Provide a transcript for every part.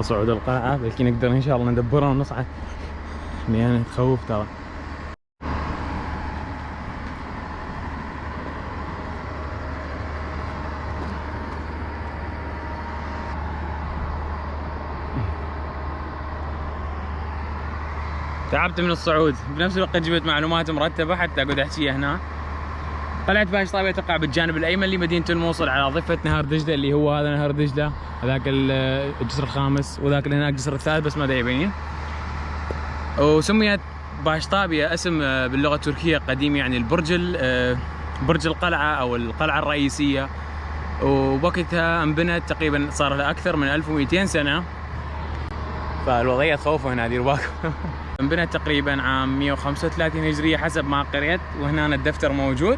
هذا صعود القلعة، لكن نقدر ان شاء الله ندبرها ونصعد لان تخوف ترى. تعبت من الصعود، بنفس الوقت جبت معلومات مرتبة حتى اقعد احكيها هنا. قلعة باش طابية تقع بالجانب الايمن لمدينة الموصل على ضفة نهر دجلة، اللي هو هذا نهر دجلة، هذاك الجسر الخامس، وذاك اللي هناك الجسر الثالث بس ما دا يبين. وسميت باش طابية اسم باللغة التركية قديم، يعني برج القلعة او القلعة الرئيسية، ووقتها انبنت تقريبا صار لها اكثر من 1200 سنة، فالوضعية تخوف هنا، دير بالكم. انبنت تقريبا عام 135 هجرية حسب ما قريت، وهنا الدفتر موجود،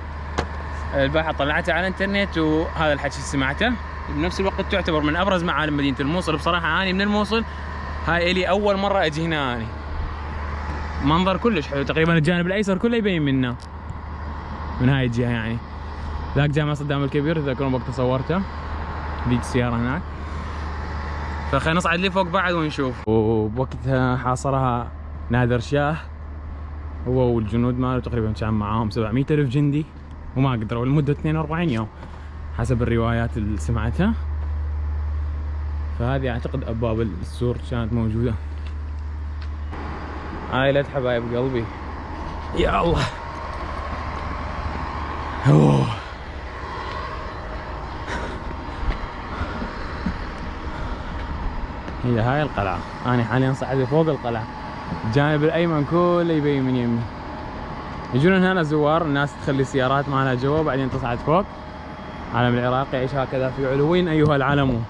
الباحة طلعته على الانترنت وهذا الحكي سمعته. بنفس الوقت تعتبر من ابرز معالم مدينة الموصل. بصراحة اني من الموصل، هاي الي اول مرة اجي هنا اني. منظر كلش حلو، تقريبا الجانب الايسر كله يبين منا من هاي الجهة يعني. ذاك جامع صدام الكبير تذكرون وقت صورته، ذيك السيارة هناك. فخلينا نصعد لي فوق بعد ونشوف. وبوقتها حاصرها نادر شاه هو والجنود ماله، تقريبا كان معاهم 700,000 جندي، وما قدروا لمدة 42 يوم حسب الروايات اللي سمعتها. فهذه اعتقد ابواب السور كانت موجودة. عائلة حبايب قلبي، يا الله. أوه. هي هاي القلعة، أنا حاليا صعد فوق القلعة، الجانب الأيمن كله يبين من يمي. يجون هنا زوار، الناس تخلي السيارات مالها جوا بعدين تصعد فوق. علم العراق يعيش هكذا في علوين أيها العلم.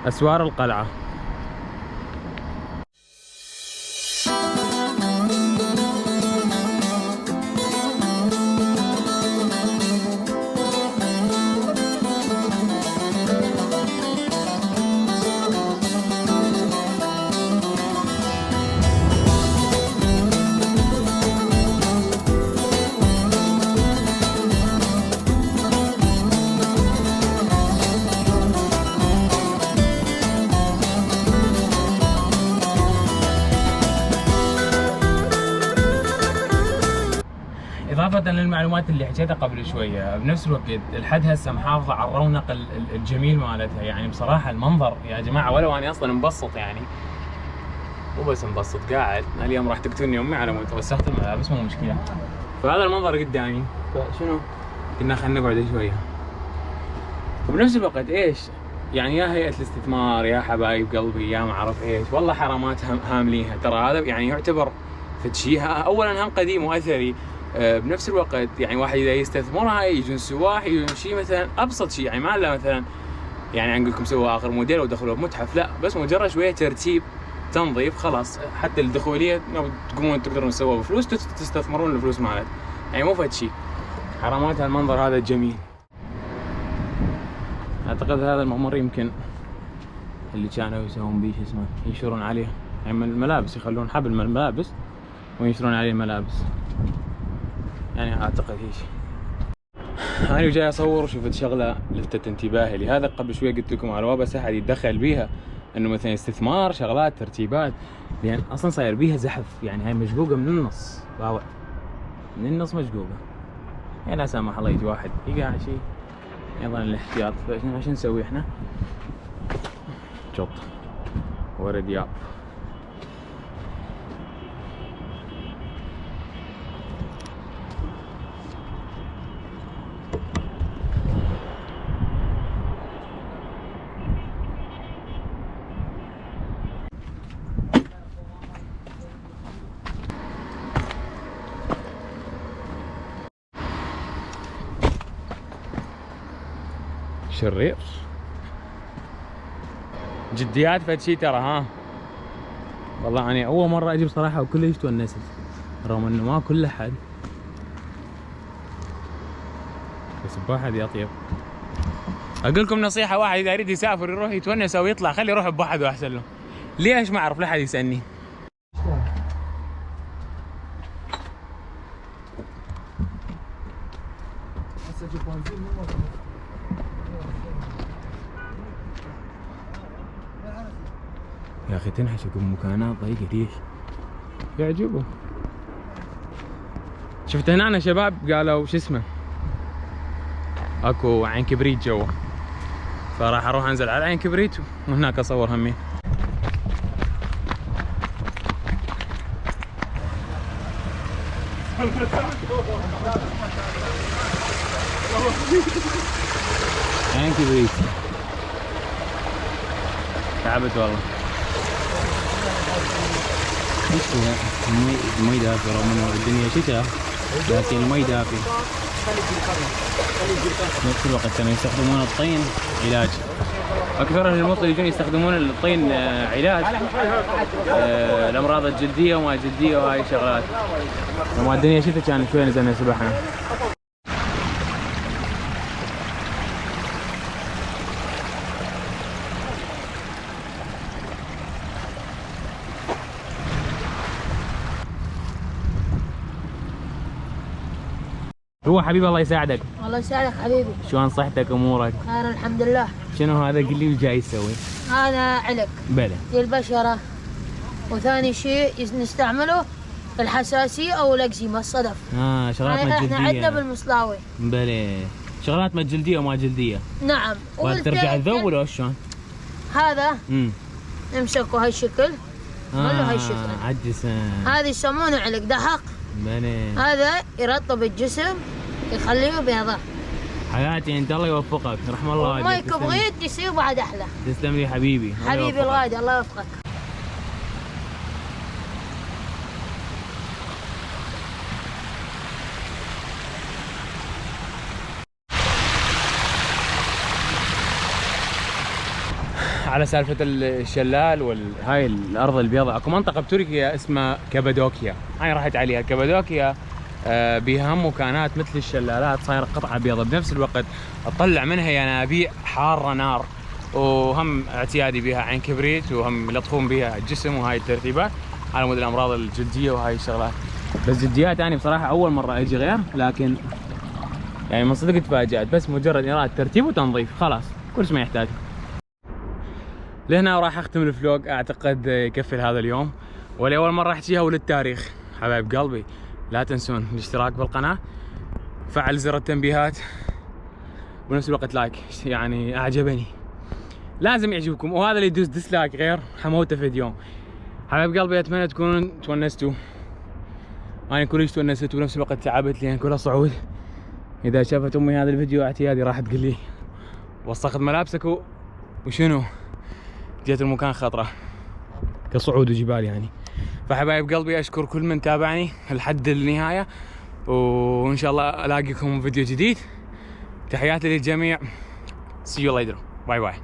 أسوار القلعة. إضافة للمعلومات اللي حكيتها قبل شوية، بنفس الوقت الحد هسه محافظة على الرونق الجميل مالتها. يعني بصراحة المنظر يا جماعة، ولو أنا أصلا مبسط يعني، مو بس مبسط قاعد، اليوم راح تقتلني أمي على مود توسخت الملابس، مو مشكلة. فهذا المنظر قدامي، فشنو؟ قلنا خلينا نقعد شوية. وبنفس الوقت إيش؟ يعني يا هيئة الاستثمار، يا حبايب قلبي، يا ما أعرف إيش، والله حرامات هاملينها. ترى هذا يعني يعتبر فد أولا هم قديم وأثري. بنفس الوقت يعني واحد اذا يستثمرها يجون سواح، يجون شيء مثلا ابسط شيء، يعني ما له مثلا يعني نقول لكم سووا اخر موديل ودخلوا بمتحف، لا، بس مجرد شويه ترتيب تنظيف خلاص. حتى الدخوليه تقومون تقدرون تسووها بفلوس، تستثمرون الفلوس مالت، يعني مو فد شيء. حرامات هالمنظر هذا الجميل. اعتقد هذا الممر يمكن اللي كانوا يسوون به شو اسمه، ينشرون عليه يعني الملابس، يخلون حبل من الملابس وينشرون عليه الملابس، يعني اعتقد هيك. انا جاي اصور وشفت شغله لفتت انتباهي لي. هذا قبل شوي قلت لكم على بس احد يتدخل بيها، انه مثلا استثمار شغلات ترتيبات، لان اصلا صاير بيها زحف. يعني هاي مشقوقه من النص، واضح من النص مشقوقه. يعني لا سامح الله يجي واحد يقع شيء، يظل الاحتياط. فايش نسوي احنا؟ شط ورد ياب. شرير جديات فد شي ترى. ها والله انا اول مره اجي بصراحه وكلش تونست، رغم انه ما كل احد، بس بواحد يطيب. اقول لكم نصيحه، واحد اذا يريد يسافر يروح يتونس او يطلع، خلي يروح بوحده احسن له. ليش ما اعرف، لا احد يسالني. يا اخي تنحشك بمكانات ضيقه ليش؟ يعجبه. شفت هنا شباب قالوا شو اسمه اكو عين كبريت جوا، فراح اروح انزل على عين كبريت وهناك اصور همين. عين كبريت تعبت والله. المي دافي رغم انه الدنيا شتاء لكن المي دافي. نفس الوقت كانوا يستخدمون الطين علاج. اكثر اهل الموصل يجون يستخدمون الطين علاج الامراض الجلديه وما الجلديه وهاي الشغلات. لما الدنيا شتاء كان شوي نزلنا سبحنا. هو حبيبي الله يساعدك. الله يساعدك حبيبي. شلون صحتك امورك؟ خير الحمد لله. شنو هذا قل لي وش جاي تسوي؟ هذا علق بلى للبشرة، وثاني شيء نستعمله الحساسية او الاكزيما الصدف. شغلات ما جلدية. احنا عندنا بالمصلاوي. بلى شغلات ما جلدية وما جلدية. نعم. وترجع تذوب ولا شلون؟ هذا نمسكه هالشكل نخليه هالشكل. عالجسم. هذا يسمونه علق دحق. بلى هذا يرطب الجسم يخليه بيضاء. حياتي انت الله يوفقك رحم الله والديك. مايك بغيت يصير بعد احلى. تسلم لي حبيبي. حبيبي الغالي الله يوفقك. على سالفة الشلال هاي الأرض البيضاء، اكو منطقة بتركيا اسمها كابادوكيا، هاي راحت عليها. كابادوكيا بيها هم مكانات مثل الشلالات صايرة قطعة بيضاء، بنفس الوقت تطلع منها ينابيع حارة نار، وهم اعتيادي بها عين كبريت، وهم يلطفون بها الجسم وهاي الترتيبات على مود الأمراض الجلدية وهاي الشغلات. بس جديات أنا بصراحة أول مرة أجي غير، لكن يعني من صدق تفاجأت، بس مجرد إرادة ترتيب وتنظيف خلاص كل شيء ما يحتاج. لهنا راح اختم الفلوق، اعتقد يكفي هذا اليوم، ولاول مره احكيها وللتاريخ. حبايب قلبي لا تنسون الاشتراك بالقناه، فعل زر التنبيهات، ونفس الوقت لايك، يعني اعجبني لازم يعجبكم، وهذا اللي يدوس ديسلايك غير حموته فيديو. حبايب قلبي اتمنى تكونون تونستوا، انا كلش تونست ونفس الوقت تعبت لان كلها صعود. اذا شافت امي هذا الفيديو اعتيادي راح تقول لي وسخت ملابسك وشنو جيت المكان خطره كصعود وجبال يعني. فحبايب قلبي اشكر كل من تابعني لحد النهايه، وان شاء الله الاقيكم فيديو جديد. تحياتي للجميع. See you later. باي باي.